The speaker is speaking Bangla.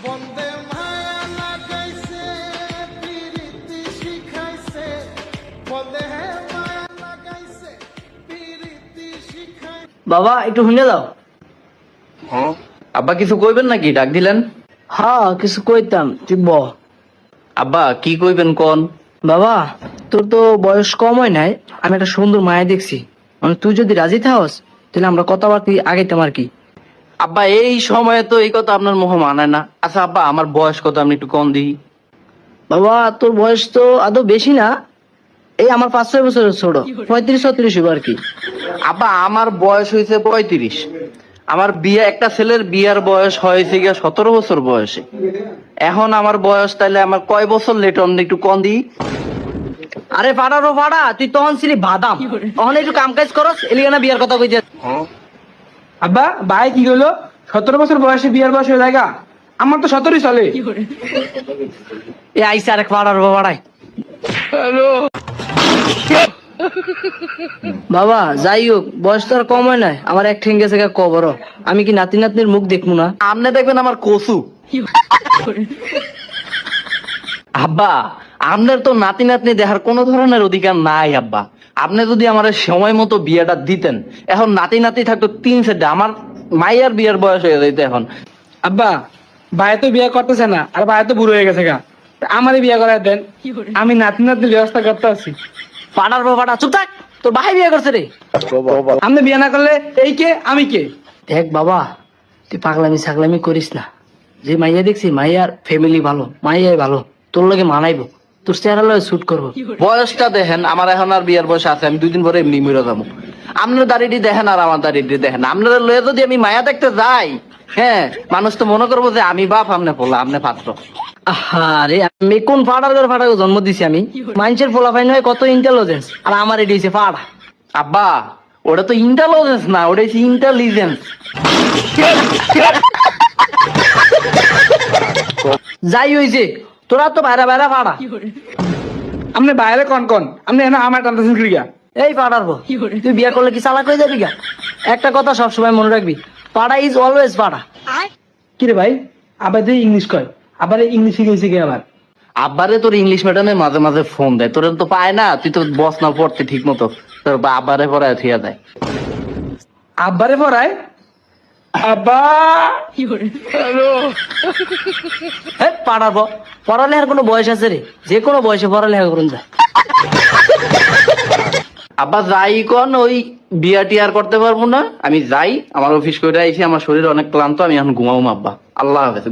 বন্দে মায়া লাগাইছে প্রীতি শিখাইছে বন্দে মায়া লাগাইছে প্রীতি শিখাইছে। বাবা একটু শুনে দাও। আব্বা কিছু কইবেন নাকি? ডাক দিলেন? হ্যাঁ কিছু কইতাম, তুই ব। আব্বা কি কইবেন কোন? বাবা তোর তো বয়স কম হয় নাই, আমি একটা সুন্দর মায়া দেখছি, মানে তুই যদি রাজি থাকস তাহলে আমরা কথাবার্তা আগাইতাম আর কি। আব্বা এই সময়ে তো এই কথা আপনার মুখ মানায় না। আচ্ছা আব্বা আমার বয়স কত আপনি একটু কম দিই। বাবা তোর বয়স তো আদৌ বেশি না, এই আমার 5-6 বছরের ছোট, 35-36 হইব আর কি। আব্বা আমার বয়স হয়েছে 35। আমার বিয়ে, একটা ছেলের বিয়ার বয়স হয়েছে গিয়া 17 বছর বয়সে। এখন আমার বয়স তাইলে আমার কয় বছর লেট অন একটু কম দিই। আরে ফাড়ারো ফাড়া, তুই তখন ছিলি বাদাম, তখন একটু কাম কাজ করস, এলিয়ানা বিয়ার কথা কইতে। আব্বা ভাই কি হলো? 17 বছর বয়সে বিয়ার বয়স হয়ে জায়গা, আমার তো 17ই চলে। এ আইসে আরেক ফাড়ারো ফাড়াই। বাবা যাই হোক, বয়স তো আর কম হয় নাই, আমার এক ঠেঙ্গে থেকে কবর, আমি কি নাতি নাতনির মুখ দেখবো না? আপনি দেখবেন আমার কসু। আব্বা আপনার তো নাতি নাতনি দেখার কোনো ধরনের অধিকার নাই আব্বা। আপনি যদি আমার সময় মতো বিয়েটা দিতেন, এখন নাতি নাতি থাকতো 3-4টা, আমার মাইয়ার বিয়ের বয়স হয়ে যেত এখন। আব্বা ভাই তো বিয়ে করতেছে না, আর ভাই তো বুড়ো হয়ে গেছে গা, আমারই বিয়ে করায় দেন, আমি নাতি নাতির ব্যবস্থা করতে আছি। ফাটার ফাটা চুপ থাক, তোর ভাই বিয়ে করছে রে। আপনি বিয়ে না করলে এই কে আমি কে? দেখ বাবা, তুই পাগলামি ছাগলামি করিস না, যে মাইয়া দেখছি মাইয়ার ফ্যামিলি ভালো, মাইয়াই ভালো, তোর লগে মানাইবো, তোর চেহারা লগে শুট করবো। বয়সটা দেখেন, আমার এখন আর বিয়ের বয়স আছে, আমি 2 দিন পরে এমনি মরে যাবো। আপনার দাড়িটি দেখেন আর আমার দাড়িটি দেখেন, আপনারা লয়ে যদি আমি মায়া দেখতে যাই, হ্যাঁ মানুষ তো মনে করবো যে আমি বাপ, আপনি পোলা, আপনি পাত্র। আরে আমি কোন ফাটার ঘর ফাটাকে জন্ম দিছি আমি? মানুষের পোলা ফাইন হয় কত ইন্টেলিজেন্স, আর আমার এটি হয়েছে ফাটা। আব্বা ওটা তো ইন্টেলিজেন্স না, ওটা হচ্ছে ইন্টেলিজেন্স। যাই হয়েছে, তোরা তো বাইরা বাইরা ফাটা। আপনি বাইরে কন কন, আপনি এনে আমার টানতেছেন ক্রিয়া। এই পাড়ারবো, তুই বিয়ে করলে কি চালাক হয়ে যাবি গা? একটা কথা সবসময় মনে রাখবি, পাড়া ইজ অলওয়েজ পাড়া। কিরে ভাই, আবার তুই ইংলিশ কয়, আবার ইংলিশ শিখেছে কি আবার? আব্বারে তোর ইংলিশ ম্যাডামে মাঝে মাঝে ফোন দেয়, তোর তো পায় না, তুই তো বস না পড়তে ঠিক মতো, তোর আব্বারে পড়ায় থিয়া দেয়। আব্বারে পড়ায়? আব্বা হ্যাঁ পাড়ারবো, পড়ালেখার কোনো বয়স আছে রে? যে কোনো বয়সে পড়ালেখা করুন যায়। আব্বা যাই কোন, ওই বিয়াটি আর করতে পারবো না, আমি যাই, আমার অফিস করে আইছি, আমার শরীর অনেক ক্লান্ত, আমি এখন ঘুমাবো আব্বা। আল্লাহ হাফেজ।